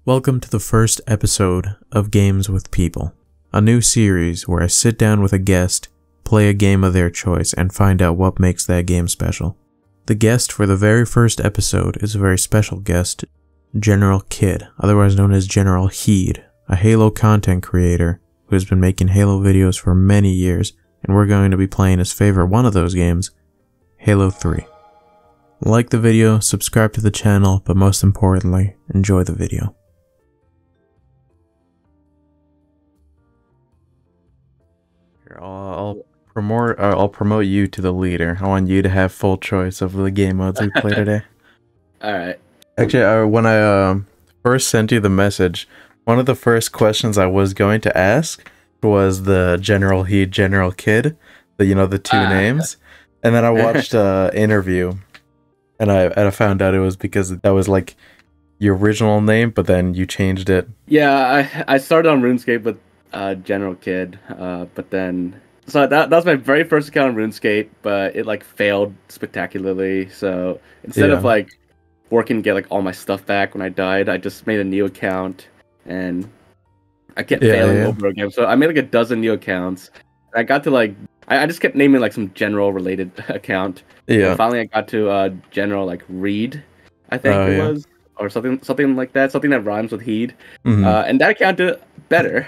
Welcome to the first episode of Games with People, a new series where I sit down with a guest, play a game of their choice, and find out what makes that game special. The guest for the very first episode is a very special guest, GeneralKidd, otherwise known as GeneralKidd, a Halo content creator who has been making Halo videos for many years, and we're going to be playing his favorite one of those games, Halo 3. Like the video, subscribe to the channel, but most importantly, enjoy the video. I'll promote you to the leader. I want you to have full choice of the game modes we play today. Alright. Actually, when I first sent you the message, one of the first questions I was going to ask was the GeneralKidd, the two names. And then I watched an interview, and I found out it was because that was like your original name, but then you changed it. Yeah, I started on RuneScape with GeneralKidd, but then so that was my very first account on RuneScape, but it like failed spectacularly. So instead of like working to get like all my stuff back when I died, I just made a new account, and I kept failing over again. So I made like a dozen new accounts. I got to like I just kept naming like some general related account. Yeah. And finally, I got to General like Reed, I think it was, or something like that, something that rhymes with heed. And that account did better,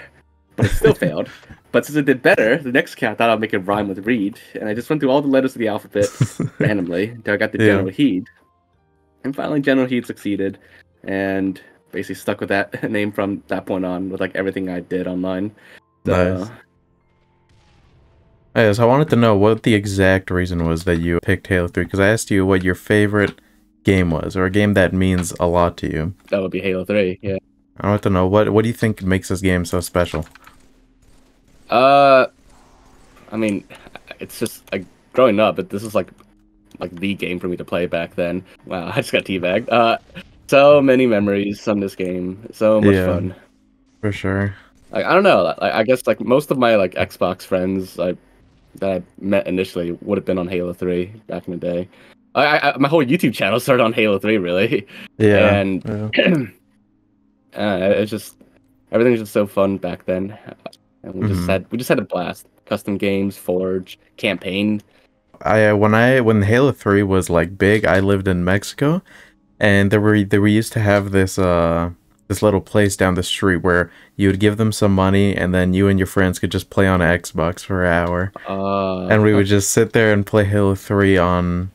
but it still failed. But since it did better, the next account I thought I'd make it rhyme with Reed, and I just went through all the letters of the alphabet randomly until I got to General Heed. And finally, General Heed succeeded, and basically stuck with that name from that point on with like everything I did online. So, nice. So I wanted to know what the exact reason was that you picked Halo 3, because I asked you what your favorite game was, or a game that means a lot to you. That would be Halo 3, yeah. I want to know, what do you think makes this game so special? I mean, it's just like growing up, but this is like the game for me to play back then. Wow, I just got teabagged. So many memories from this game. So much fun. For sure. Like, I don't know. I guess like most of my like Xbox friends that I met initially would have been on Halo 3 back in the day. My whole YouTube channel started on Halo 3, really. Yeah. And it's just everything was just so fun back then. And we just had a blast. Custom games, Forge, campaign. When Halo 3 was like big, I lived in Mexico, and we used to have this little place down the street where you would give them some money, and then you and your friends could just play on an Xbox for an hour. And we would just sit there and play Halo 3 on,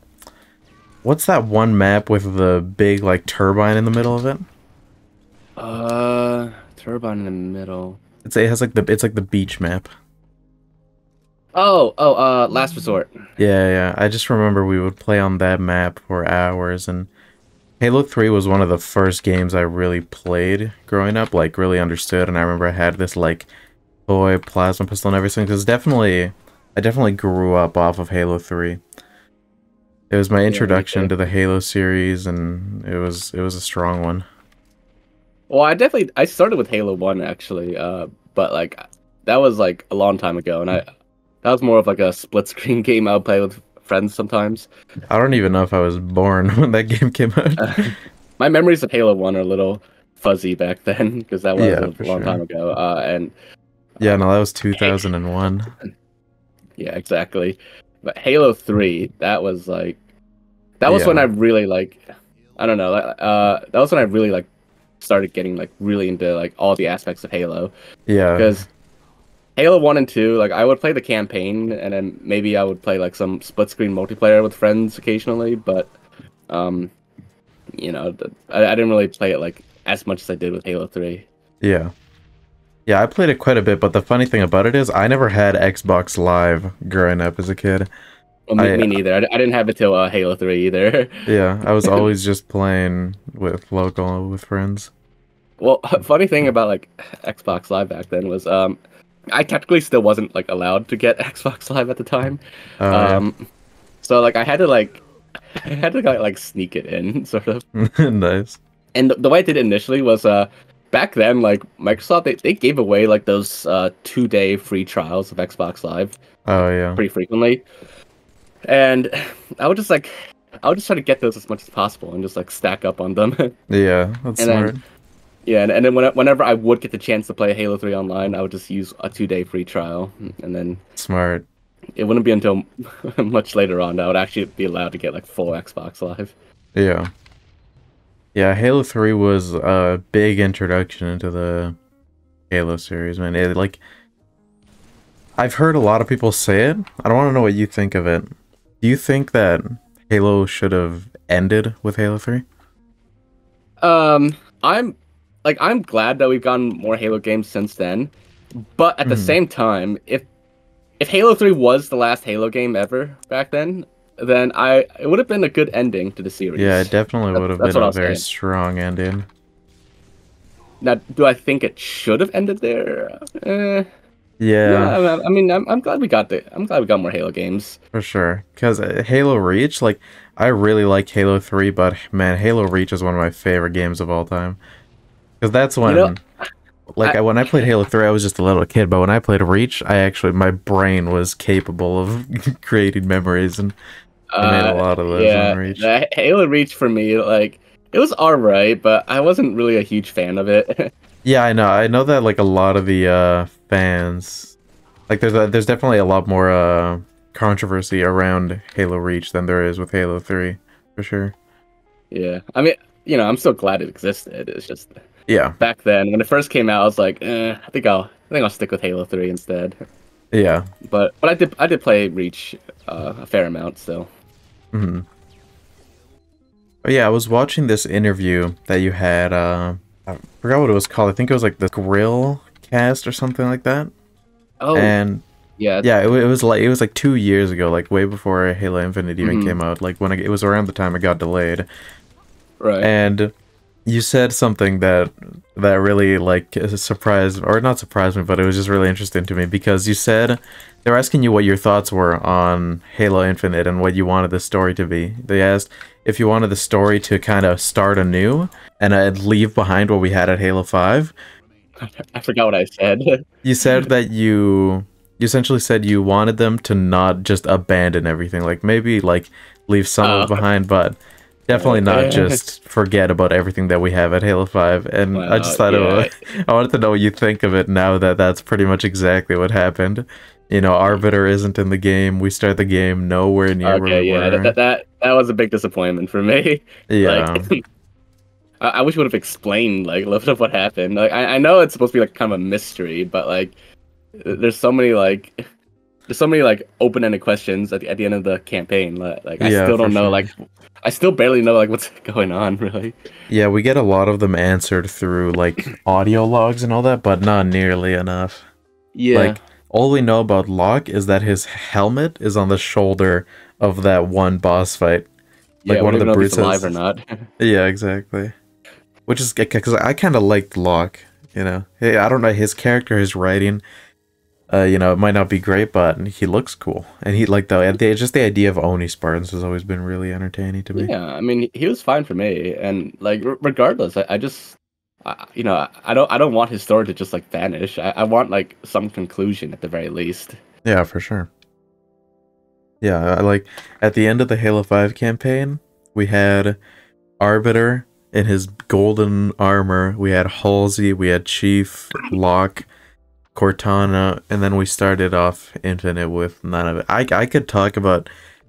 what's that one map with the big like turbine in the middle of it? Turbine in the middle. It's like the beach map. Last Resort. Yeah. I just remember we would play on that map for hours, and Halo 3 was one of the first games I really played growing up, like really understood, and I remember I had this like toy plasma pistol and everything, because I definitely grew up off of Halo 3. It was my introduction to the Halo series, and it was a strong one. Well, I started with Halo 1 actually, but like that was like a long time ago, and that was more of like a split screen game I would play with friends sometimes. I don't even know if I was born when that game came out. My memories of Halo 1 are a little fuzzy back then, because that was a long time ago. That was 2001. Yeah, exactly. But Halo 3, that was when I really like, I don't know, that was when I really like started getting like really into like all the aspects of Halo. Yeah. Because Halo 1 and 2, like I would play the campaign, and then maybe I would play like some split screen multiplayer with friends occasionally, but I didn't really play it like as much as I did with Halo 3. Yeah, I played it quite a bit, but the funny thing about it is I never had Xbox Live growing up as a kid. Well, me neither. I didn't have it till Halo 3 either. Yeah, I was always just playing with friends. Well, funny thing about like Xbox Live back then was I technically still wasn't like allowed to get Xbox Live at the time. So like I had to sneak it in, sort of. Nice. And the way I did it initially was back then, like Microsoft, they gave away like those 2-day free trials of Xbox Live. Pretty frequently. And I would just try to get those as much as possible and just like stack up on them. Yeah, that's smart. Yeah, and then whenever I would get the chance to play Halo 3 online, I would just use a 2-day free trial, and then Smart. it wouldn't be until much later on that I would actually be allowed to get like full Xbox Live. Yeah. Yeah, Halo 3 was a big introduction into the Halo series, man. It, like, I've heard a lot of people say it. I don't want to know what you think of it. Do you think that Halo should have ended with Halo 3? I'm I'm glad that we've gotten more Halo games since then, but at the same time, if Halo 3 was the last Halo game ever back then it would have been a good ending to the series. Yeah, it definitely would have That's been what I a was very saying. strong ending. Now, do I think it should have ended there? Yeah, No, I mean, I'm glad we got I'm glad we got more Halo games. for sure. Because Halo Reach, like, I really like Halo 3, but man, Halo Reach is one of my favorite games of all time. Because that's when, when I played Halo 3, I was just a little kid, but when I played Reach, my brain was capable of creating memories, and I made a lot of those on Reach. The Halo Reach for me, like, it was alright, but I wasn't really a huge fan of it. Yeah, I know. I know that like a lot of the fans, like there's definitely a lot more controversy around Halo Reach than there is with Halo 3, for sure. Yeah, I mean, I'm still glad it existed. It's just back then when it first came out, I was like, I think I'll stick with Halo 3 instead. Yeah. But I did play Reach a fair amount, so. Mm-hmm. But yeah, I was watching this interview that you had. I forgot what it was called. I think it was like the Grill Cast or something like that. Oh. And yeah, it was like 2 years ago, like way before Halo Infinite even came out. Like when it was around the time it got delayed. Right. And you said something that really like surprised, or not surprised me, but it was just really interesting to me, because you said they were asking you what your thoughts were on Halo Infinite and what you wanted the story to be. They asked if you wanted the story to kind of start anew and leave behind what we had at Halo 5. I forgot what I said. You said that you essentially said you wanted them to not just abandon everything, like maybe like leave some of it behind, but definitely not just forget about everything that we have at Halo 5. And I just thought I wanted to know what you think of it now that that's pretty much exactly what happened. You know, Arbiter isn't in the game. We start the game nowhere near where we were. That was a big disappointment for me. Yeah. Like, I wish we would have explained like a little bit of what happened. Like I know it's supposed to be like kind of a mystery, but like there's so many open-ended questions at the end of the campaign. Like I still don't know. Like I still barely know like what's going on really. Yeah, we get a lot of them answered through like audio logs and all that, but not nearly enough. Yeah. Like all we know about Locke is that his helmet is on the shoulder of that one boss fight. Like one of the brutes alive or not. Yeah, exactly. Which is because I kind of liked Locke, you know. Hey, I don't know, his character, his writing, you know, it might not be great, but he looks cool. And he like just the idea of Oni Spartans has always been really entertaining to me. Yeah, I mean, he was fine for me, and like regardless, I just, you know, I don't want his story to just like vanish. I want like some conclusion at the very least. Yeah, for sure. Yeah, like at the end of the Halo 5 campaign, we had Arbiter in his golden armor, we had Halsey, we had Chief, Locke, Cortana, and then we started off Infinite with none of it. I could talk about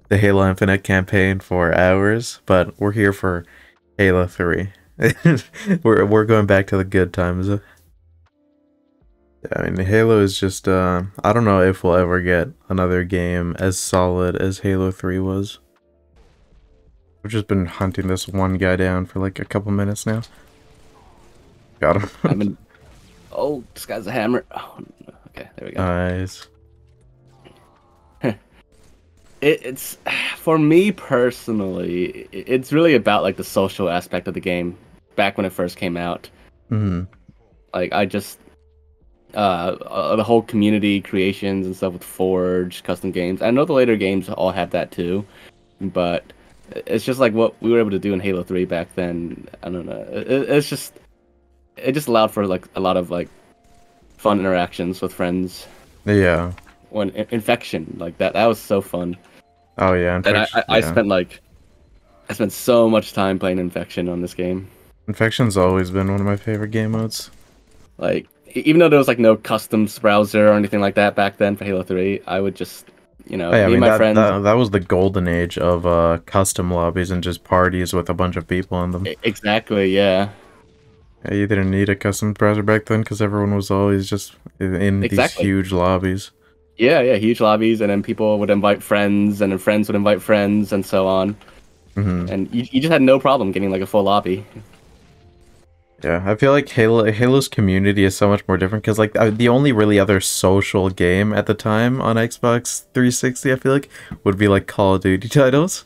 the Halo Infinite campaign for hours, but we're here for Halo 3. we're going back to the good times. I mean, Halo is just, I don't know if we'll ever get another game as solid as Halo 3 was. I've just been hunting this one guy down for like a couple minutes now. Got him. Oh, this guy's a hammer. Oh, okay, there we go. Nice. It's for me personally, it's really about like the social aspect of the game back when it first came out. Like I just the whole community creations and stuff with Forge, custom games. I know the later games all have that too, but it's just like what we were able to do in Halo 3 back then. I don't know. It just allowed for like a lot of like fun interactions with friends. Yeah. When Infection, like that was so fun. Oh yeah, Infection, and I spent so much time playing Infection on this game. Infection's always been one of my favorite game modes. Like, even though there was like no customs browser or anything like that back then for Halo 3, I would just, Oh, yeah, I me and mean my that friends. that was the golden age of custom lobbies and just parties with a bunch of people in them. Exactly, yeah. Yeah, you didn't need a custom browser back then because everyone was always just in these Exactly. huge lobbies. Yeah, yeah, huge lobbies, and then people would invite friends, and then friends would invite friends, and so on. Hmm. And you just had no problem getting like a full lobby. Yeah, I feel like Halo's community is so much more different because like the only really other social game at the time on Xbox 360, I feel like, would be like Call of Duty titles.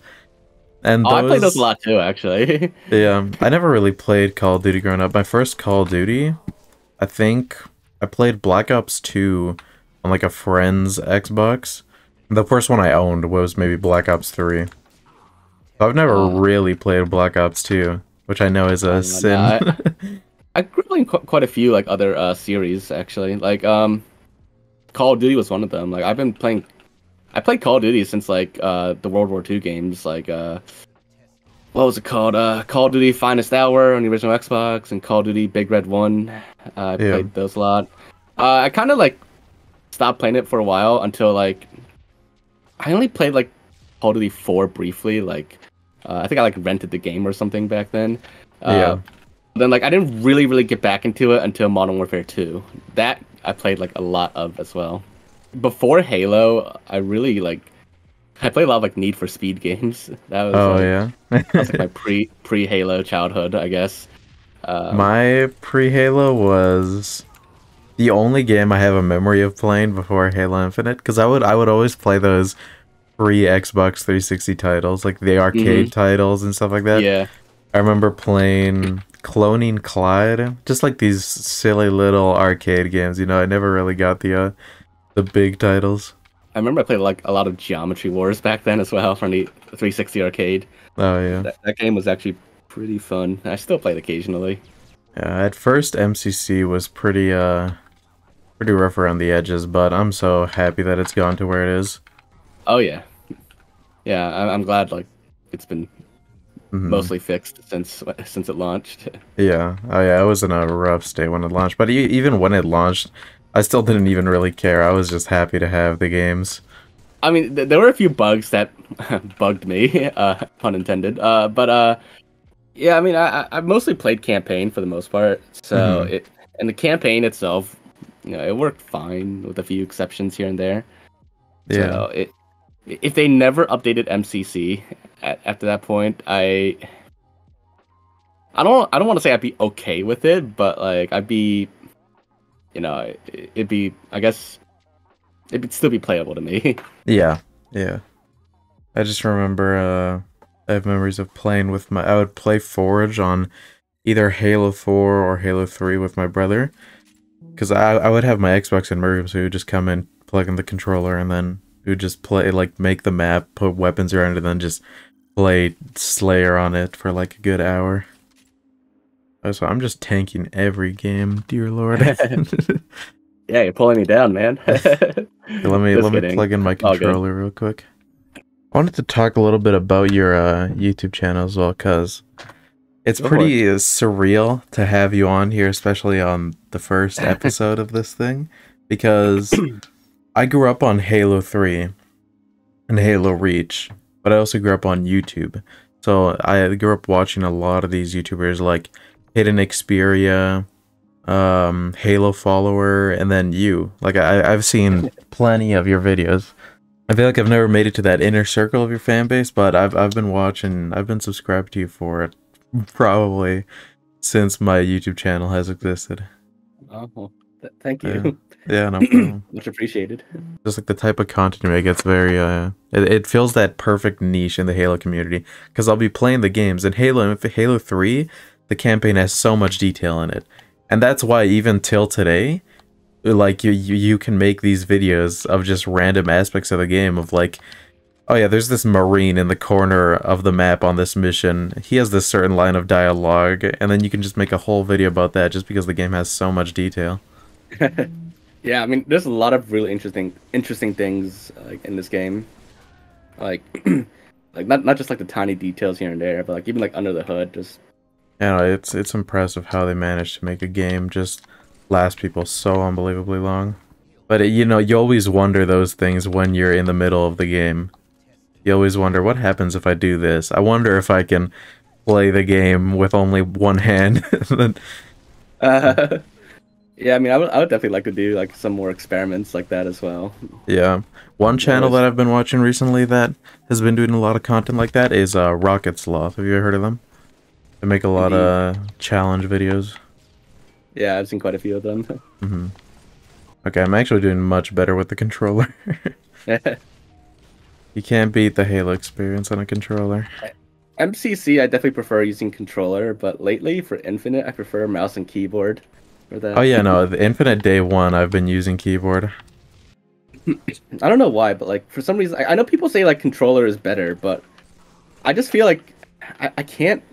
And Oh, I played those a those, lot too, actually. yeah, I never really played Call of Duty growing up. My first Call of Duty, I think I played Black Ops 2 on like a friend's Xbox. The first one I owned was maybe Black Ops 3. So I've never Uh, really played Black Ops 2, which I know is a no, sin. I grew up in quite a few like other series actually. Like Call of Duty was one of them. Like I played Call of Duty since like the World War II games. Like what was it called? Call of Duty Finest Hour on the original Xbox and Call of Duty Big Red 1. I Yeah. played those a lot. I kind of like stopped playing it for a while until like I only played like Call of Duty 4 briefly. Like I think I like rented the game or something back then. Uh, Yeah. then like I didn't really get back into it until Modern Warfare 2. That I played like a lot of as well. Before Halo, I played a lot of like Need for Speed games. Oh yeah. That was like my pre Halo childhood, I guess. Um, My pre-Halo was the only game I have a memory of playing before Halo Infinite, because I would always play those free Xbox 360 titles, like the arcade mhm, titles and stuff like that. yeah. I remember playing Cloning Clyde, just like these silly little arcade games. I never really got the big titles. I remember I played like a lot of Geometry Wars back then as well from the 360 arcade. Oh yeah. That game was actually pretty fun. I still play it occasionally. Yeah, at first MCC was pretty rough around the edges, but I'm so happy that it's gone to where it is. Oh yeah, yeah. I'm glad like it's been Hmm. mostly fixed since it launched. Yeah, oh yeah, I was in a rough state when it launched, but even when it launched, I still didn't even really care. I was just happy to have the games. I mean, there were a few bugs that bugged me, pun intended. Yeah. I mean, I mostly played campaign for the most part. So Hmm. and the campaign itself, it worked fine with a few exceptions here and there. Yeah, So if they never updated MCC after that point, I don't want to say I'd be okay with it, but like I'd be, it'd be, I guess it'd still be playable to me. yeah, yeah. I just remember, I have memories of playing with I would play Forge on either Halo 4 or Halo 3 with my brother, because I would have my Xbox in my room, so he would just come in, plug in the controller, and then we would just play, like, make the map, put weapons around it, and then just play Slayer on it for like a good hour. So I'm just tanking every game, dear lord. Yeah, you're pulling me down, man. Let Just me kidding. plug in my All good. controller real quick. I wanted to talk a little bit about your YouTube channel as well, cause it's Go for it. pretty surreal to have you on here, especially on the first episode of this thing, because I grew up on Halo 3 and Halo Reach, but I also grew up on YouTube. So I grew up watching a lot of these YouTubers like Hidden Xperia, Halo Follower, and then you. Like I've seen plenty of your videos. I feel like I've never made it to that inner circle of your fan base, but I've been watching, I've been subscribed to you for it probably since my YouTube channel has existed. Oh, well, thank Yeah. you. Yeah, no problem. Much appreciated. Just like the type of content you make, it's very it fills that perfect niche in the Halo community, because I'll be playing the games and Halo 3, the campaign has so much detail in it. And that's why even till today, like you can make these videos of just random aspects of the game of like, oh yeah, there's this Marine in the corner of the map on this mission. He has this certain line of dialogue, and then you can just make a whole video about that just because the game has so much detail. Yeah, I mean, there's a lot of really interesting things like in this game, like like not just like the tiny details here and there, but like even like under the hood, just You know, it's impressive how they managed to make a game just last people so unbelievably long. But you know, you always wonder those things when you're in the middle of the game. You always wonder, what happens if I do this? I wonder if I can play the game with only one hand. Uh, yeah, I mean, I would definitely like to do like some more experiments like that as well. Yeah. One channel Always, that I've been watching recently that has been doing a lot of content like that is Rocket Sloth. Have you ever heard of them? They make a lot indeed. of challenge videos. Yeah, I've seen quite a few of them. Hmm. Okay, I'm actually doing much better with the controller. You can't beat the Halo experience on a controller. MCC, I definitely prefer using controller, but lately for Infinite, I prefer mouse and keyboard for Oh that. yeah, no, the Infinite Day 1 I've been using keyboard. I don't know why, but like for some reason, I know people say like controller is better, but I just feel like I can't.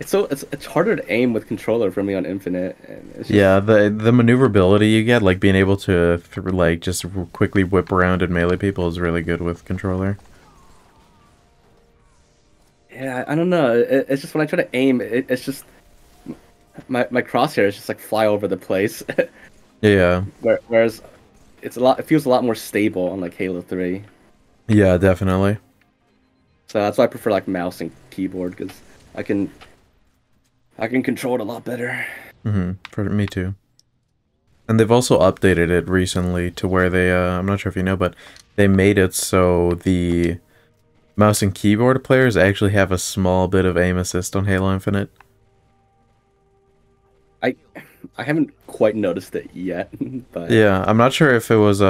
It's harder to aim with controller for me on Infinite, and it's just Yeah, the maneuverability you get, like being able to like just quickly whip around and melee people is really good with controller. yeah, I don't know. It's just when I try to aim, it's just my crosshairs just like fly over the place. Yeah. Whereas it feels a lot more stable on like Halo 3. Yeah, definitely. So that's why I prefer like mouse and keyboard because I can I can control it a lot better. For me too. And they've also updated it recently to where they I'm not sure if you know, but they made it so the mouse and keyboard players actually have a small bit of aim assist on Halo Infinite. I I haven't quite noticed it yet, but Yeah, I'm not sure if it was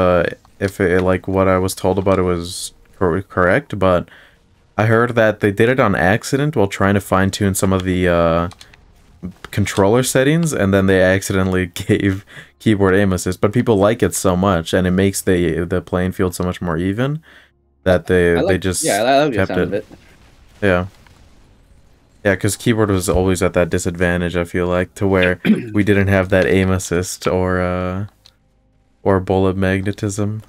if it, like what I was told about it was correct, but I heard that they did it on accident while trying to fine-tune some of the controller settings, and then they accidentally gave keyboard aim assist. But people like it so much, and it makes the playing field so much more even that they just I like the kept sound of it. it. Yeah. Yeah, because keyboard was always at that disadvantage, I feel like, to where we didn't have that aim assist or bullet magnetism.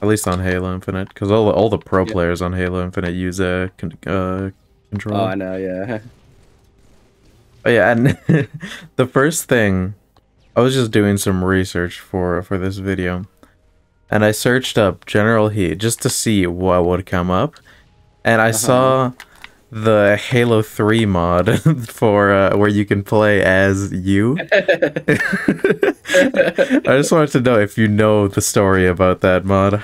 At least on Halo Infinite, because all the pro Yeah. players on Halo Infinite use a Oh, controller. I know, yeah. Oh yeah, and the first thing, I was just doing some research for this video, and I searched up GeneralKidd just to see what would come up, and I Uh-huh. saw the Halo 3 mod for where you can play as you. I just wanted to know if you know the story about that mod.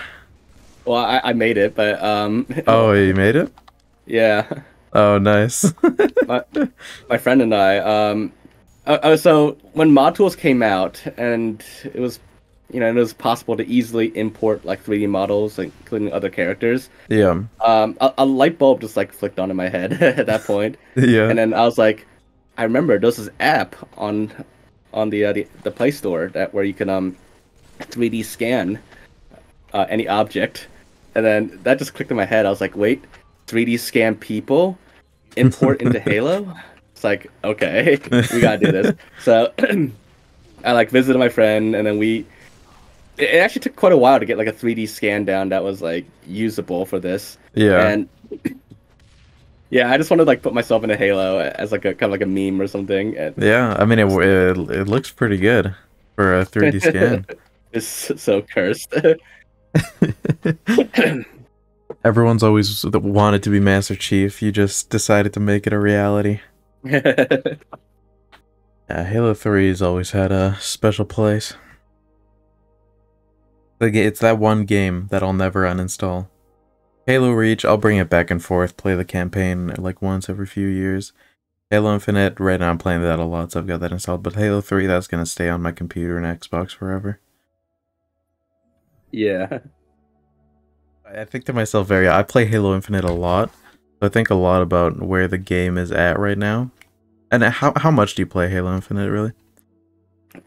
Well, I made it, but Oh, you made it? yeah. Oh, nice. My my friend and I so when mod tools came out and it was it was possible to easily import like 3D models, like, including other characters. Yeah. A light bulb just like flicked on in my head at that point, Yeah. and then I was like, I remember there's this app on the Play Store that where you can 3D scan any object, and then that just clicked in my head. I was like, wait, 3D scan people, import into Halo? It's like, okay, we gotta do this. So I like visited my friend, and then it actually took quite a while to get like a 3D scan down that was like usable for this. Yeah. And yeah, I just wanted to like put myself in a Halo as like a kind of like a meme or something. And Yeah. I mean, it looks pretty good for a 3D scan. it's so cursed. Everyone's always wanted to be Master Chief. You just decided to make it a reality. Yeah, Halo 3 has always had a special place. It's that one game that I'll never uninstall. Halo Reach, I'll bring it back and forth, play the campaign like once every few years. Halo Infinite, right now I'm playing that a lot, so I've got that installed. But Halo 3, that's gonna stay on my computer and Xbox forever. Yeah. I think to myself, I play Halo Infinite a lot. So I think a lot about where the game is at right now. And how much do you play Halo Infinite, really?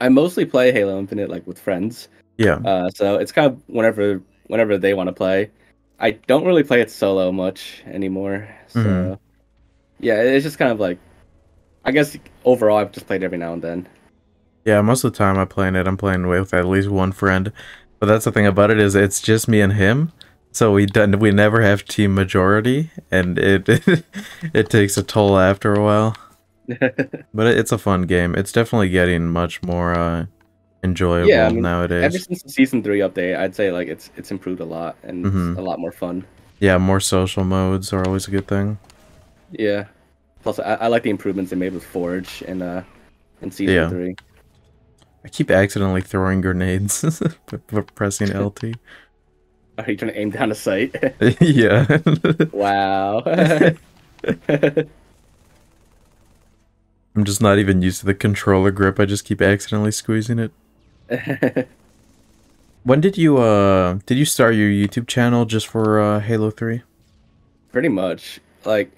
I mostly play Halo Infinite like with friends. Yeah. So it's kind of whenever they want to play. I don't really play it solo much anymore. So yeah, it's just kind of like I guess overall I've just played every now and then. Yeah, most of the time I'm playing with at least one friend. But that's the thing about it is it's just me and him. So we never have team majority, and it it takes a toll after a while. But it's a fun game. It's definitely getting much more Yeah, I enjoyable mean, ever nowadays. since the season 3 update, I'd say like it's improved a lot and it's Hmm. a lot more fun. Yeah, more social modes are always a good thing. Yeah. Plus, I like the improvements they made with Forge in season Yeah. 3. I keep accidentally throwing grenades for pressing LT. Are you trying to aim down a sight? Yeah. Wow. I'm just not even used to the controller grip. I just keep accidentally squeezing it. When did you start your YouTube channel just for Halo 3? Pretty much. Like,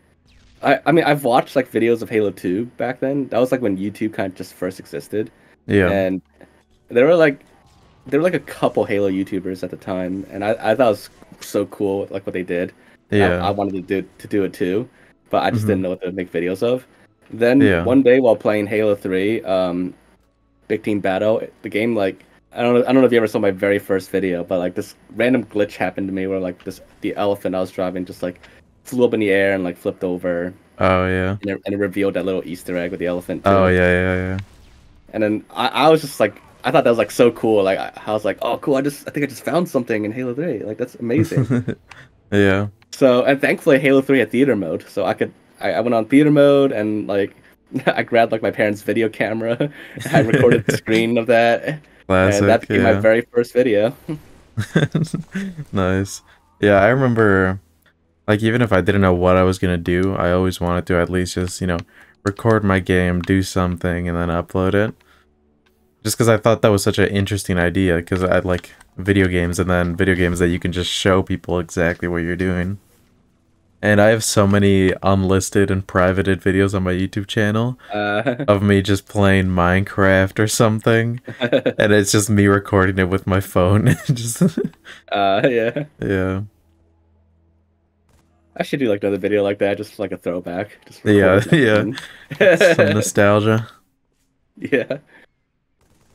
I mean, I've watched like videos of Halo 2 back then. That was like when YouTube kind of just first existed, Yeah. and there were like a couple Halo YouTubers at the time, and I thought it was so cool like what they did, and I Yeah. wanted to do it too, but I just Hmm. didn't know what to make videos of. Then Yeah. one day while playing Halo 3, Big Team Battle, the game like I don't know if you ever saw my very first video, but like this random glitch happened to me where like the elephant I was driving just like flew up in the air and like flipped over, Oh yeah. and it revealed that little Easter egg with the elephant Oh too. yeah, yeah, yeah. And then I was just like, I thought that was like so cool. Like I was like, oh cool, I think I just found something in Halo 3. Like that's amazing. Yeah. So and thankfully Halo 3 had theater mode, so I went on theater mode and like I grabbed like my parents' video camera, I recorded the screen of that, and that Classic, became my yeah. very first video. Nice. Yeah, I remember, like, even if I didn't know what I was gonna do, I always wanted to at least just, record my game, do something, and then upload it. Just because I thought that was such an interesting idea, because I like video games, and then video games that you can just show people exactly what you're doing. And I have so many unlisted and privated videos on my YouTube channel Uh, of me just playing Minecraft or something, and it's just me recording it with my phone. Just yeah. yeah, I should do like another video like that, just like a throwback, just yeah, recording my yeah. screen. Some nostalgia. Yeah.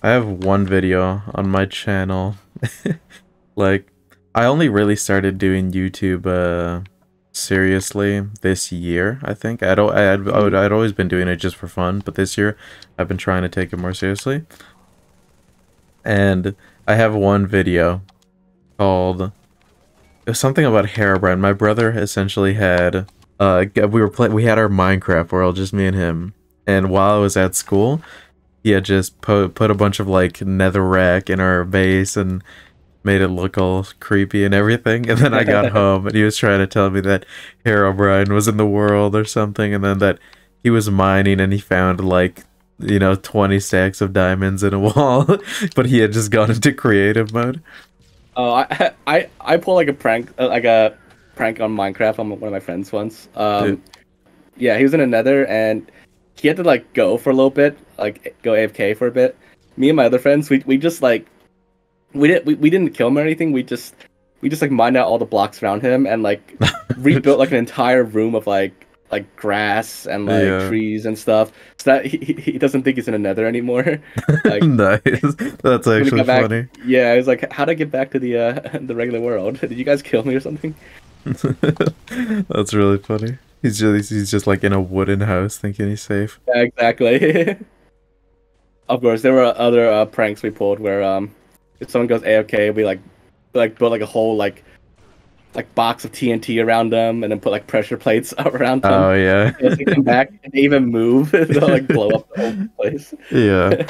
I have one video on my channel. Like, I only really started doing YouTube seriously this year, I think. I'd always been doing it just for fun, but this year I've been trying to take it more seriously. And I have one video called, it was something about Herobrine. My brother essentially had we had our Minecraft world, just me and him. And while I was at school, he had just put a bunch of like netherrack in our base and made it look all creepy and everything. And then I got home and he was trying to tell me that Herobrine was in the world or something, and then that he was mining and he found like 20 stacks of diamonds in a wall, but he had just gone into creative mode. Oh, I pull like a prank on Minecraft on one of my friends once. Yeah. Yeah, he was in a Nether and he had to like go for a little bit, like go AFK for a bit. Me and my other friends, we just like we didn't kill him or anything. We just like mined out all the blocks around him and like rebuilt like an entire room of like grass and like Yeah. trees and stuff, so that he doesn't think he's in a Nether anymore. Like Nice. That's when he actually got back, funny. yeah, he was like, "How'd I get back to the the regular world? Did you guys kill me or something?" That's really funny. He's just like in a wooden house thinking he's safe. Yeah, exactly. Of course, there were other pranks we pulled where if someone goes AFK, we like build like a whole like box of TNT around them and then put like pressure plates around them. Oh yeah. As they come back, and they even move, they'll like blow up the whole place. Yeah.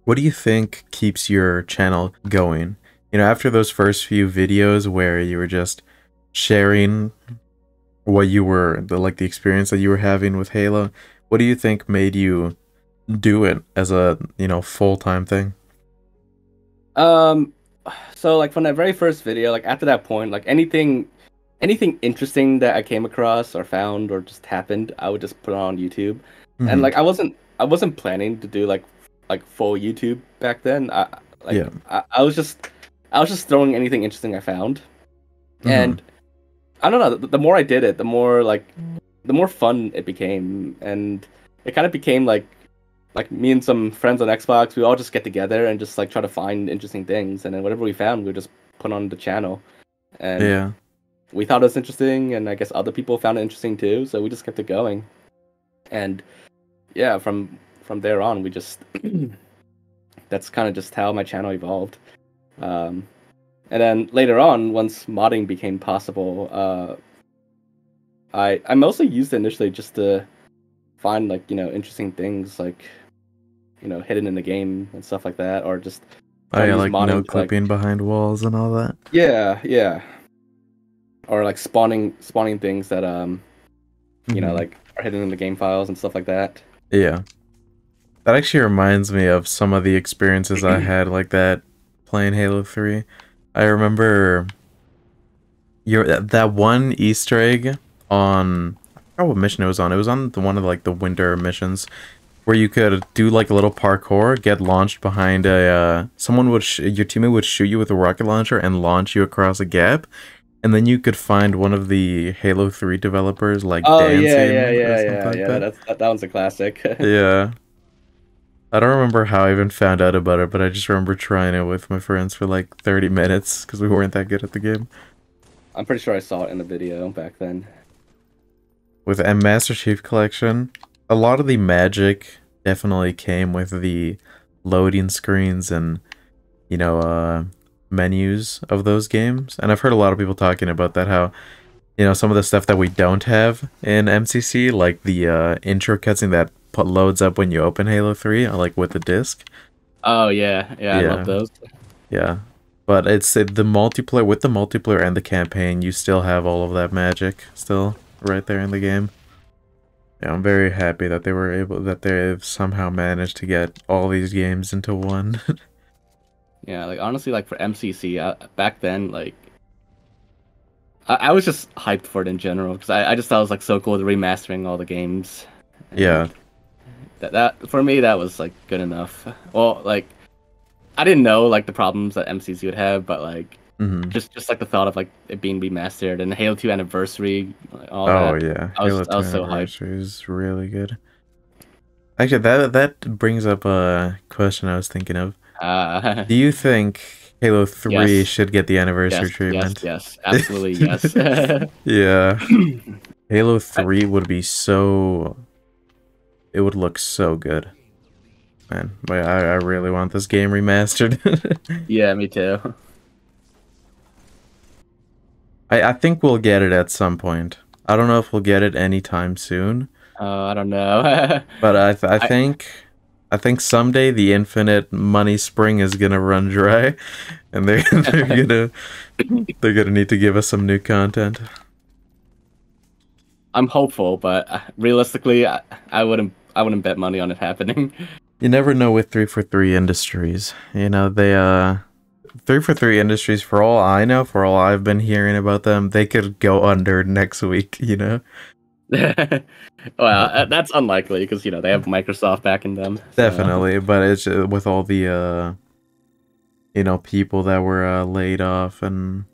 What do you think keeps your channel going? After those first few videos where you were just sharing what you were, the experience that you were having with Halo, what do you think made you do it as a, full-time thing? Um, so like from that very first video, like after that point, like anything interesting that I came across or found or just happened, I would just put it on YouTube. And Hmm. like I wasn't planning to do like full YouTube back then. Yeah. I was just throwing anything interesting I found. Hmm. And I don't know, the more I did it, the more fun it became, and it kind of became like me and some friends on Xbox, we all just get together and just like try to find interesting things, and then whatever we found, we would just put on the channel. And Yeah. we thought it was interesting, and I guess other people found it interesting too, so we just kept it going. And yeah, from there on, we just that's kind of just how my channel evolved. And then later on, once modding became possible, I mostly used it initially just to find like interesting things like hidden in the game and stuff like that, or just Oh yeah, use like no modding to, clipping behind walls and all that. yeah, or like spawning things that Mhm. like are hidden in the game files and stuff like that. Yeah. That actually reminds me of some of the experiences I had like that playing Halo 3. I remember that one Easter egg on, I forgot what mission it was on. It was on one of like the winter missions where you could do like a little parkour, get launched behind a someone would your teammate would shoot you with a rocket launcher and launch you across a gap, and then you could find one of the Halo 3 developers like Oh dancing or something like yeah. that. That one's a classic. Yeah. I don't remember how I even found out about it, but I just remember trying it with my friends for like 30 minutes because we weren't that good at the game. I'm pretty sure I saw it in the video back then. With M Master Chief Collection, a lot of the magic definitely came with the loading screens and, menus of those games. And I've heard a lot of people talking about that, how, some of the stuff that we don't have in MCC, like the intro cutscene that loads up when you open Halo 3, like with the disc. Oh yeah, I love those. Yeah. But it's the multiplayer, with the multiplayer and the campaign, you still have all of that magic still right there in the game. Yeah, I'm very happy that they've somehow managed to get all these games into one. Yeah, like honestly, like for MCC, back then, like I was just hyped for it in general because I just thought it was like so cool to remastering all the games. And Yeah. That for me that was like good enough. Well, like I didn't know like the problems that MCC would have, but like just like the thought of like it being remastered and Halo 2 Anniversary, like, all Oh that. yeah, I Halo was 2 so hyped. Anniversary is really good. Actually, that brings up a question I was thinking of. Do you think Halo 3 Yes, should get the anniversary treatment? yes, absolutely yes. Yeah. Halo 3 would be so... It would look so good. Man, but I really want this game remastered. Yeah, me too. I think we'll get it at some point. I don't know if we'll get it anytime soon. I don't know. But I think someday the infinite money spring is gonna run dry, and they're gonna need to give us some new content. I'm hopeful, but realistically, I wouldn't bet money on it happening. You never know with 343 Industries. They 343 Industries, for all I know, for all I've been hearing about them, they could go under next week. Well, that's unlikely because they have Microsoft backing them. So. Definitely, but it's with all the people that were laid off and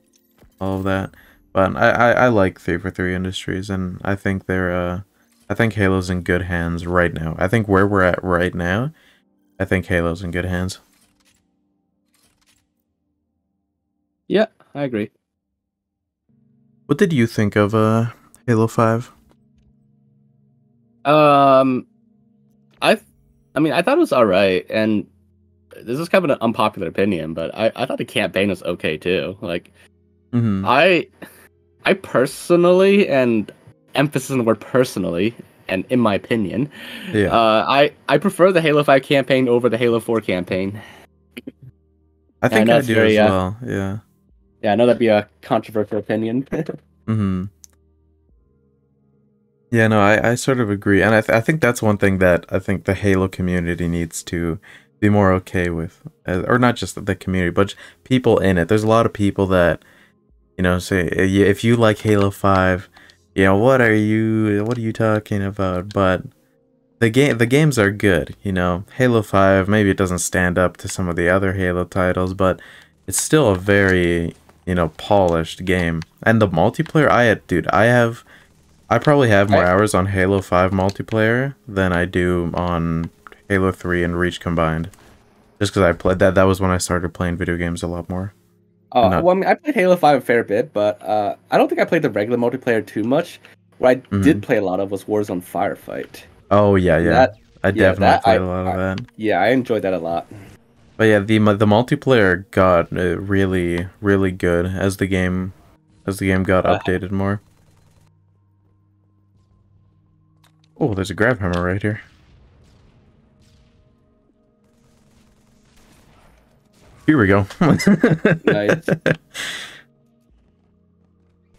all of that. But I like 343 Industries, and I think I think Halo's in good hands right now. I think where we're at right now, I think Halo's in good hands. Yeah, I agree. What did you think of Halo 5? I mean, I thought it was alright, and this is kind of an unpopular opinion, but I thought the campaign was okay too. Like, I personally, and emphasis on the word personally, and in my opinion, I prefer the Halo 5 campaign over the Halo 4 campaign. I think I do as well. Yeah. Yeah, I know that'd be a controversial opinion. Yeah, no, I sort of agree, and I think that's one thing that I think the Halo community needs to be more okay with, or not just the community, but people in it. There's a lot of people that, say if you like Halo 5, what are you talking about? But the games are good. Halo 5, maybe it doesn't stand up to some of the other Halo titles, but it's still a very polished game. And the multiplayer, I probably have more hours on Halo 5 multiplayer than I do on Halo 3 and Reach combined. Just because I played that was when I started playing video games a lot more. Well, I mean, I played Halo 5 a fair bit, but I don't think I played the regular multiplayer too much. What I did play a lot of was Warzone Firefight. Oh yeah, And yeah. that, I yeah, definitely that played a lot of that. yeah, I enjoyed that a lot. But yeah, the multiplayer got really really good as the game got Uh, updated more. Oh, there's a grab hammer right here. Here we go. Nice.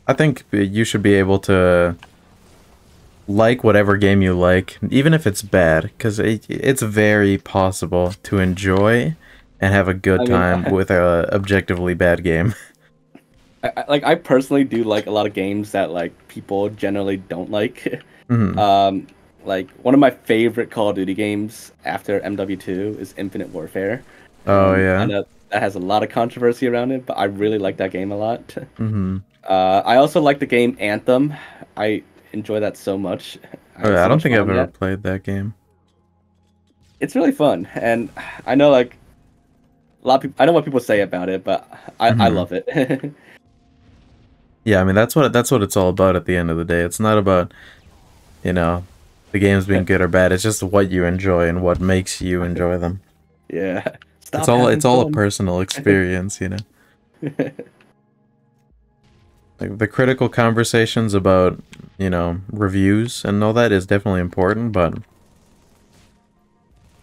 I think you should be able to like whatever game you like, even if it's bad, because it's very possible to enjoy and have a good I mean, time with a objectively bad game. I personally do like a lot of games that like people generally don't like. Mhm. Um, like one of my favorite Call of Duty games after MW2 is Infinite Warfare, Oh and I yeah. know that has a lot of controversy around it, but I really like that game a lot. Hmm. I also like the game Anthem. I enjoy that so much. I Oh, have yeah, I so don't much think fun I've on ever that. played that game. It's really fun, and I know like a lot of people. I know what people say about it, but I Hmm. love it. Yeah, I mean that's what it's all about at the end of the day. It's not about, you know, the games being good or bad. It's just what you enjoy and what makes you enjoy them. Yeah, It's stop all having it's all a fun. personal experience, you know. Like the critical conversations about, you know, reviews and all that is definitely important, but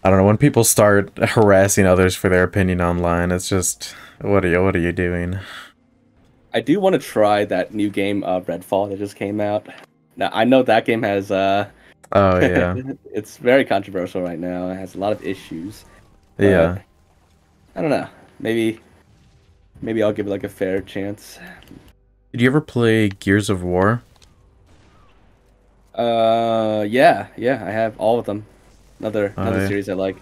I don't know, when people start harassing others for their opinion online, it's just what are you doing? I do want to try that new game, Redfall, that just came out. Now I know that game has Oh yeah. it's very controversial right now. It has a lot of issues, but Yeah. I don't know. Maybe I'll give it like a fair chance. Did you ever play Gears of War? Yeah, yeah, I have all of them. Oh Another yeah. series I like.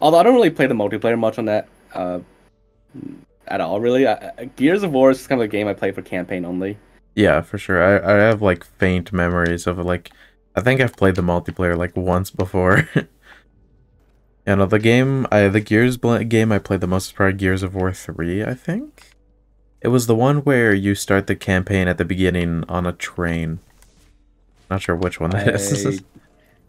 Although I don't really play the multiplayer much on that at all, really. Gears of War is kind of a game I play for campaign only. Yeah, for sure. I have like faint memories of like I think I've played the multiplayer like once before. You know, the game I played the most is probably Gears of War 3, I think. It was the one where you start the campaign at the beginning on a train. Not sure which one that is. I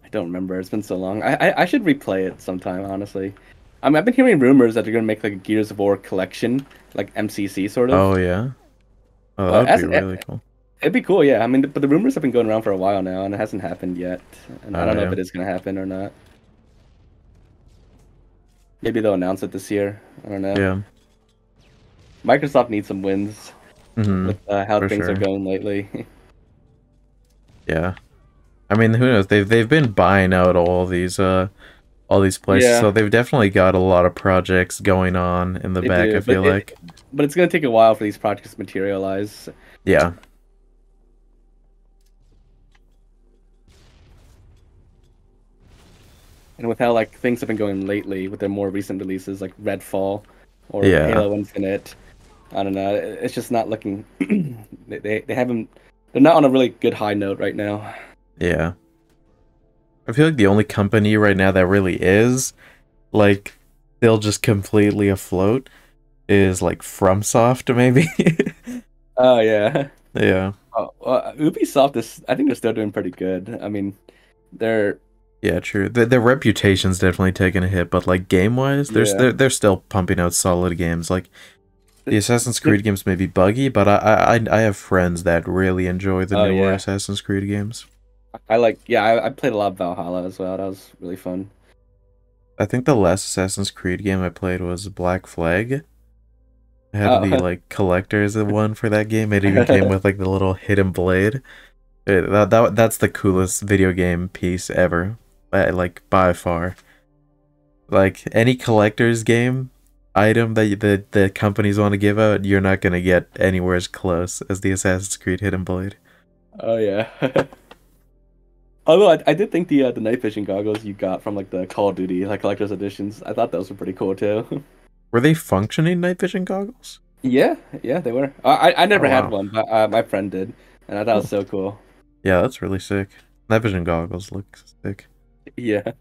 I don't remember. It's been so long. I should replay it sometime, honestly. I mean, I've been hearing rumors that they're gonna make like a Gears of War collection, like MCC sort of. Oh yeah. Oh, that But would be as really cool. it'd be cool, yeah. I mean, but the rumors have been going around for a while now, and it hasn't happened yet. And I Oh don't know if yeah. it is gonna happen or not. Maybe they'll announce it this year. I don't know. Yeah. Microsoft needs some wins Mm-hmm. with how For things are sure. going lately. Yeah. I mean, who knows? They've been buying out all these places, so Yeah, they've definitely got a lot of projects going on in the they back, I do, feel like. but it's gonna take a while for these projects to materialize. Yeah. And with how like things have been going lately with their more recent releases like Redfall or Yeah. Halo Infinite, I don't know. It's just not looking. They haven't. They're not on a really good high note right now. Yeah. I feel like the only company right now that really is like still just completely afloat is like FromSoft maybe. Oh yeah. Yeah. Oh, Ubisoft is. I think they're still doing pretty good. I mean, they're Yeah, true. Their reputation's definitely taken a hit, but like game-wise, yeah. they're still pumping out solid games. Like the Assassin's They're- Creed games may be buggy, but I have friends that really enjoy the oh newer yeah. Assassin's Creed games. I like. Yeah, I played a lot of Valhalla as well. That was really fun. I think the last Assassin's Creed game I played was Black Flag. I had the Oh. like collector's one for that game. It even came with like the little hidden blade. That's the coolest video game piece ever. Like by far. Like any collector's game item that the companies want to give out, you're not gonna get anywhere as close as the Assassin's Creed Hidden Blade. Oh yeah. Although I did think the night vision goggles you got from like the Call of Duty like collector's editions, I thought those were pretty cool too. Were they functioning night vision goggles? Yeah, yeah, they were. I Oh never had wow. one, but my friend did, and I thought it was Cool. so cool. Yeah, that's really sick. Night vision goggles look sick. Yeah,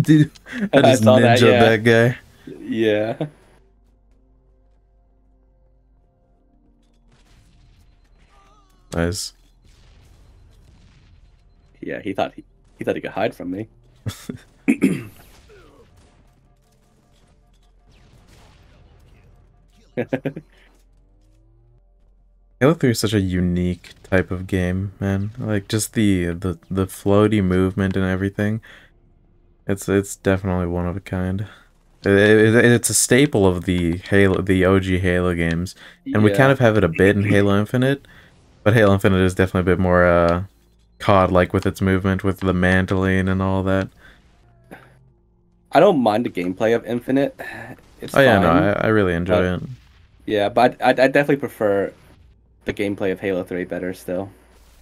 Dude, I I just saw that. ninja Yeah, that guy. yeah. Nice. Yeah, he thought he could hide from me. Halo 3 is such a unique type of game, man. Like just the floaty movement and everything. It's definitely one of a kind. It's a staple of the OG Halo games, and we kind Yeah. of have it a bit in Halo Infinite, but Halo Infinite is definitely a bit more COD-like with its movement, with the mantling and all that. I don't mind the gameplay of Infinite. It's Oh yeah, no, fine. I really enjoy But it. yeah, but I definitely prefer the gameplay of Halo 3 better still.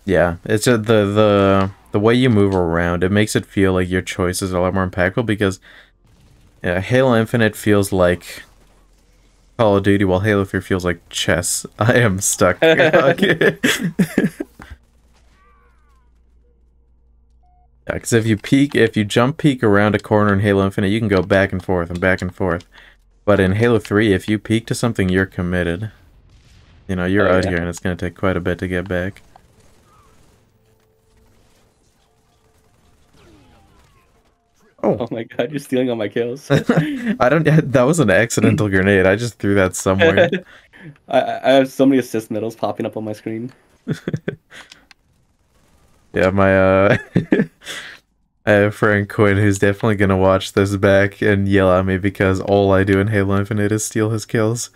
Yeah, it's just the way you move around. It makes it feel like your choices are a lot more impactful because Halo Infinite feels like Call of Duty, while Halo 3 feels like chess. I am stuck. Okay. Yeah, because if you jump peek around a corner in Halo Infinite, you can go back and forth and back and forth. But in Halo 3, if you peek to something, you're committed. You know, you're Oh out yeah. here and it's going to take quite a bit to get back. Oh my god, you're stealing all my kills. I don't. That was an accidental grenade. I just threw that somewhere. I have so many assist medals popping up on my screen. Yeah, my I have a friend Quinn who's definitely gonna watch this back and yell at me because all I do in Halo Infinite is steal his kills.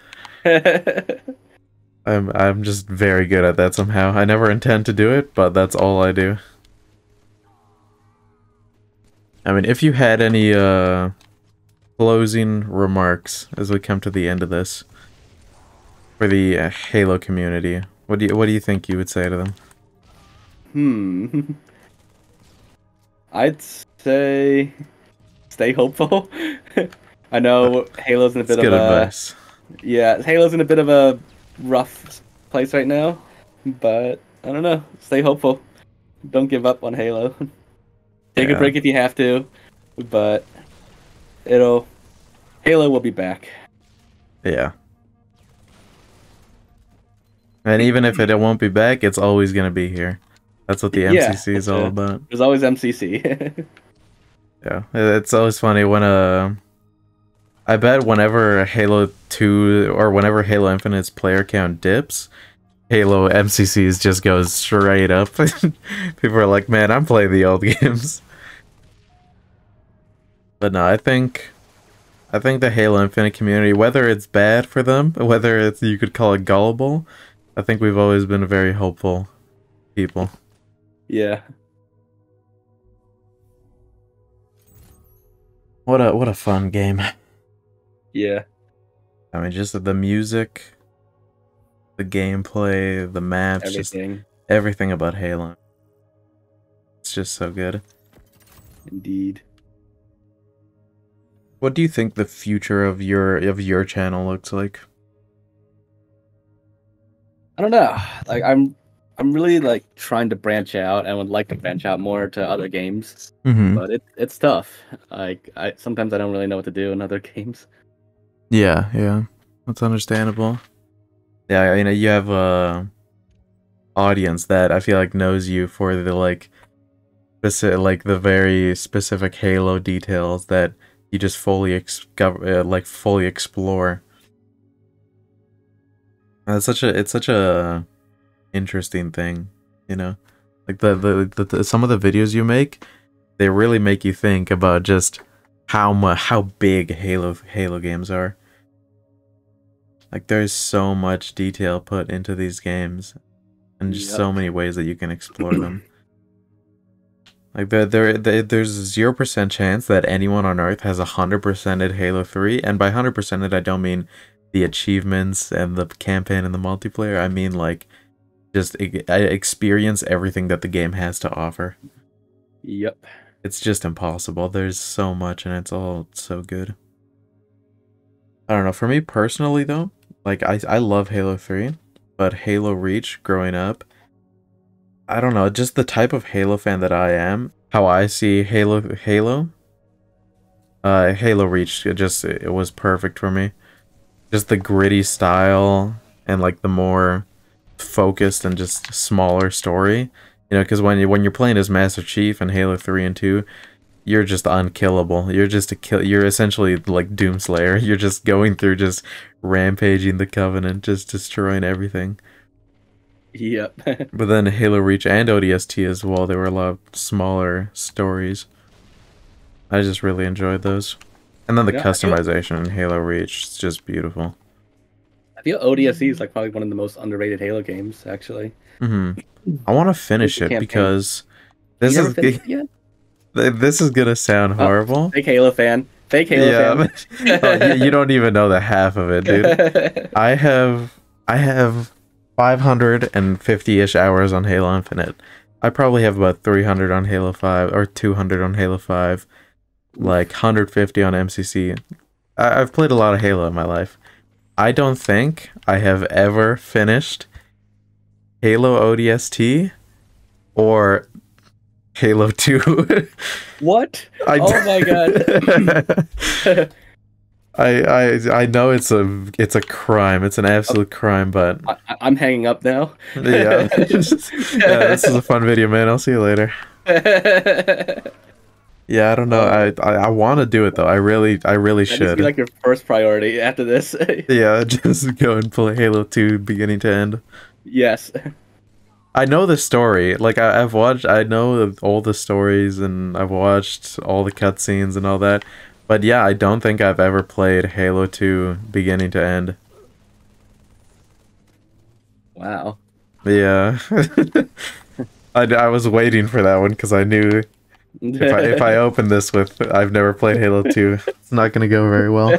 I'm just very good at that somehow. I never intend to do it, but that's all I do. I mean, if you had any closing remarks as we come to the end of this for the Halo community, what do you think you would say to them? I'd say stay hopeful. I know Halo's in a It's bit of good a advice. yeah, Halo's in a bit of a rough place right now, but I don't know. Stay hopeful. Don't give up on Halo. Take a Yeah, break if you have to, but it'll Halo will be back. yeah. And even if it won't be back, it's always gonna be here. That's what the Yeah, MCC is all about. there's always MCC. Yeah, it's always funny when I bet whenever Halo 2 or whenever Halo Infinite's player count dips, Halo MCCs just goes straight up. People are like, man, I'm playing the old games. But no, I think the Halo Infinite community, whether it's bad for them, whether it's you could call it gullible, I think we've always been very hopeful people. Yeah. What a fun game. Yeah. I mean, just the music, the gameplay, the maps, Everything. just everything about Halo. It's just so good. Indeed. What do you think the future of your channel looks like? I don't know. Like I'm really like trying to branch out and would like to branch out more to other games. Mm-hmm. But it's tough. Like I sometimes I don't really know what to do in other games. Yeah, yeah. That's understandable. Yeah, you know, you have a audience that I feel like knows you for the like the very specific Halo details that you just fully fully explore. It's such a interesting thing, you know? Like some of the videos you make, they really make you think about just how big Halo games are. Like there's so much detail put into these games and just so many ways that you can explore them. Like there's 0% chance that anyone on Earth has 100%ed Halo 3, and by 100%ed I don't mean the achievements and the campaign and the multiplayer. I mean like just experience everything that the game has to offer. Yep. It's just impossible. There's so much and it's all so good. I don't know, for me personally though, like I love Halo 3, but Halo Reach growing up, I don't know, just the type of Halo fan that I am, how I see Halo Reach, it was perfect for me. Just the gritty style and like the more focused and just smaller story. You know, because when you're playing as Master Chief in Halo 3 and 2, you're just unkillable. You're just you're essentially like Doomslayer. You're just going through just rampaging the Covenant, just destroying everything. Yep. But then Halo Reach and ODST as well, they were a lot of smaller stories. I just really enjoyed those. And then the customization in Halo Reach is just beautiful. I feel ODST is like probably one of the most underrated Halo games, actually. I want to finish it because this is this is gonna sound horrible. Fake Halo fan. Fake Halo fan. Oh, you don't even know the half of it, dude. I have 550-ish hours on Halo Infinite. I probably have about 300 on Halo 5 or 200 on Halo 5, like 150 on MCC. I've played a lot of Halo in my life. I don't think I have ever finished Halo ODST or Halo 2. What? Oh my god. I know it's a crime. It's an absolute crime, but I'm hanging up now. Yeah. Yeah, this is a fun video, man. I'll see you later. Yeah, I don't know. I want to do it though. I really should. Be like your first priority after this. Yeah, just go and play Halo 2 beginning to end. Yes. I know the story. Like I know all the stories, and I've watched all the cutscenes and all that. But yeah, I don't think I've ever played Halo 2 beginning to end. Wow. Yeah. I was waiting for that one because I knew if I open this with I've never played Halo 2, it's not going to go very well.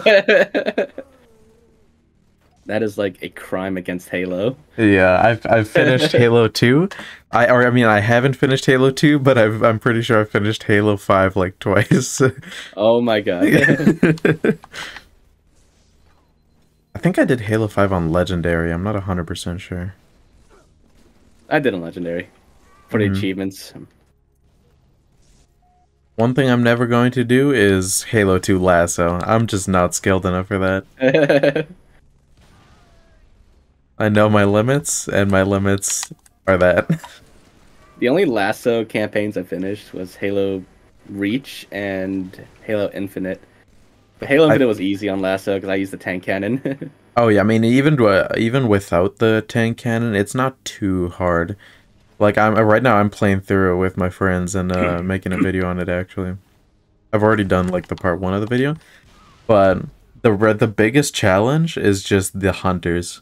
That is like a crime against Halo. Yeah, I've finished Halo 2. I haven't finished Halo 2, but I'm pretty sure I've finished Halo 5 like twice. Oh my god. I think I did Halo 5 on Legendary. I'm not 100% sure. I did on Legendary for the achievements. One thing I'm never going to do is Halo 2 Lasso. I'm just not skilled enough for that. I know my limits, and my limits are that. The only Lasso campaigns I finished was Halo Reach and Halo Infinite. But Halo Infinite was easy on Lasso because I used the tank cannon. Oh yeah, I mean even without the tank cannon, it's not too hard. Like right now I'm playing through it with my friends and making a video on it actually. I've already done like the part 1 of the video, but the biggest challenge is just the hunters.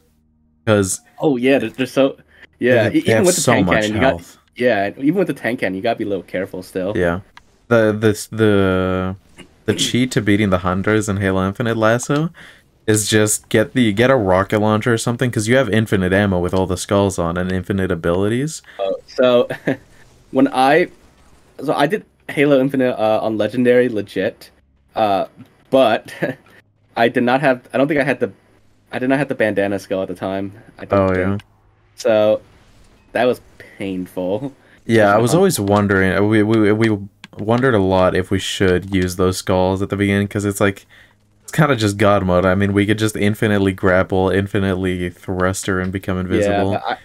Because yeah, they're so even with the tank cannon, health. Even with the tank cannon, you gotta be a little careful still. Yeah, the cheat to beating the hunters in Halo Infinite Lasso is just get a rocket launcher or something, because you have infinite ammo with all the skulls on and infinite abilities. So I did Halo Infinite on Legendary legit, but I did not have. I did not have the bandana skull at the time. Yeah. So that was painful. Yeah, I was always wondering. We wondered a lot if we should use those skulls at the beginning, because it's like it's kind of just God mode. I mean, we could just infinitely grapple, infinitely thruster, and become invisible. Yeah,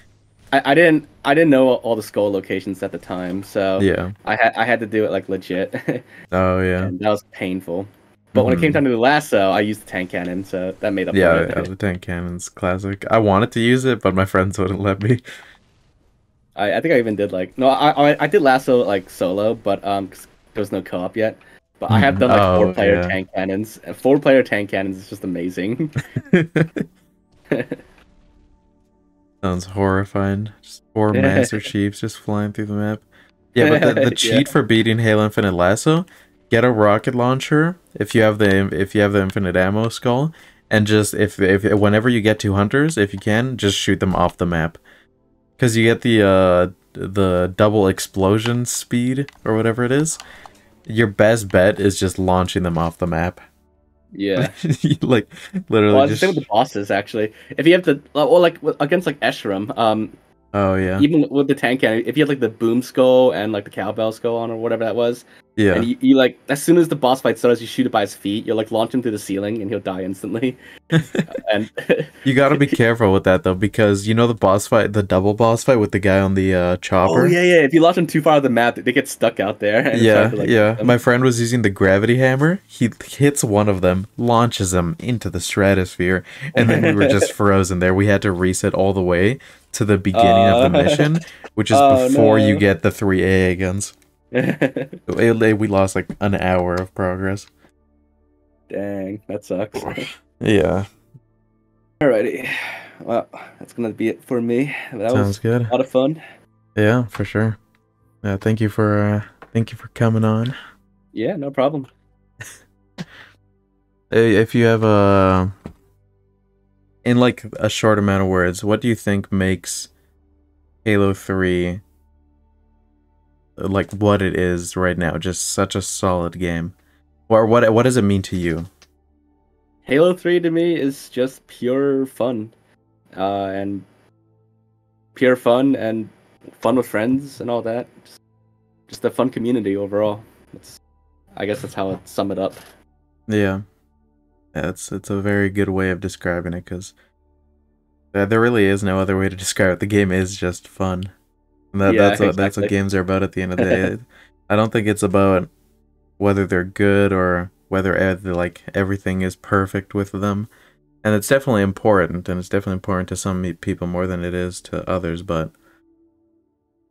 but I didn't know all the skull locations at the time, so yeah, I had to do it like legit. Oh yeah, and that was painful. But when it came time to the Lasso, I used the tank cannon, so that made up for it. Yeah, the tank cannon's classic. I wanted to use it, but my friends wouldn't let me. I think I even did I did Lasso like solo, but there was no co-op yet. But I have done like 4-player tank cannons. 4-player tank cannons is just amazing. Sounds horrifying. Just 4 Master Chiefs just flying through the map. Yeah, but the cheat for beating Halo Infinite Lasso, get a rocket launcher if you have the infinite ammo skull, and just if whenever you get 2 hunters, if you can, just shoot them off the map, because you get the double explosion speed or whatever it is. Your best bet is just launching them off the map. Yeah, like literally. Well, just same with the bosses actually. If you have the against like Eshram, oh yeah. Even with the tank cannon, if you have like the boom skull and like the cowbell skull on or whatever that was, And Yeah. you like, as soon as the boss fight starts, you shoot it by his feet. You'll like launch him through the ceiling, and he'll die instantly. And You gotta be careful with that though, because you know the boss fight, the double boss fight with the guy on the oh chopper. yeah. If you launch them too far of the map, they get stuck out there, and it's hard Yeah, to like. yeah. Them. My friend was using the gravity hammer. He hits one of them, launches them into the stratosphere, and then we were just frozen there. We had to reset all the way to the beginning of the mission, which is Oh before you no. get the 3 AA guns. We lost like an hour of progress. Dang, that sucks. Yeah. Alrighty, well, that's gonna be it for me. That Sounds was good. a lot of fun. Yeah, for sure. Yeah, thank you for coming on. Yeah, no problem. If you have in like a short amount of words, what do you think makes Halo 3 like what it is right now, just such a solid game? Or what does it mean to you? Halo 3 to me is just pure fun. And fun with friends and all that. Just a fun community overall. I guess that's how I'd sum it up. Yeah. It's a very good way of describing it, because there really is no other way to describe it. The game is just fun. And that's what games are about at the end of the day. I don't think it's about whether they're good or whether like everything is perfect with them. And it's definitely important, and it's definitely important to some people more than it is to others, but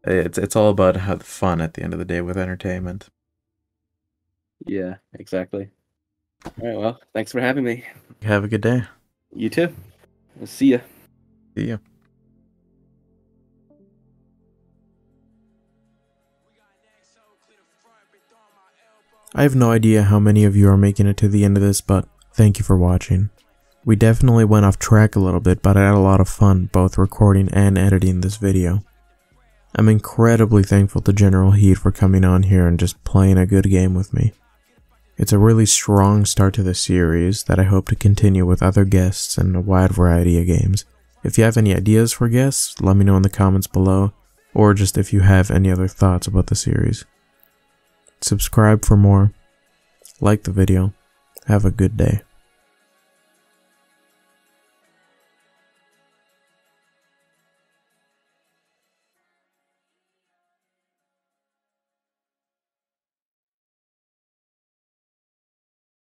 it's all about how fun at the end of the day with entertainment. Yeah, exactly. All right, well, thanks for having me. Have a good day. You too. I'll see ya. See ya. I have no idea how many of you are making it to the end of this, but thank you for watching. We definitely went off track a little bit, but I had a lot of fun both recording and editing this video. I'm incredibly thankful to GeneralKidd for coming on here and just playing a good game with me. It's a really strong start to the series that I hope to continue with other guests and a wide variety of games. If you have any ideas for guests, let me know in the comments below, or just if you have any other thoughts about the series. Subscribe for more, like the video, have a good day.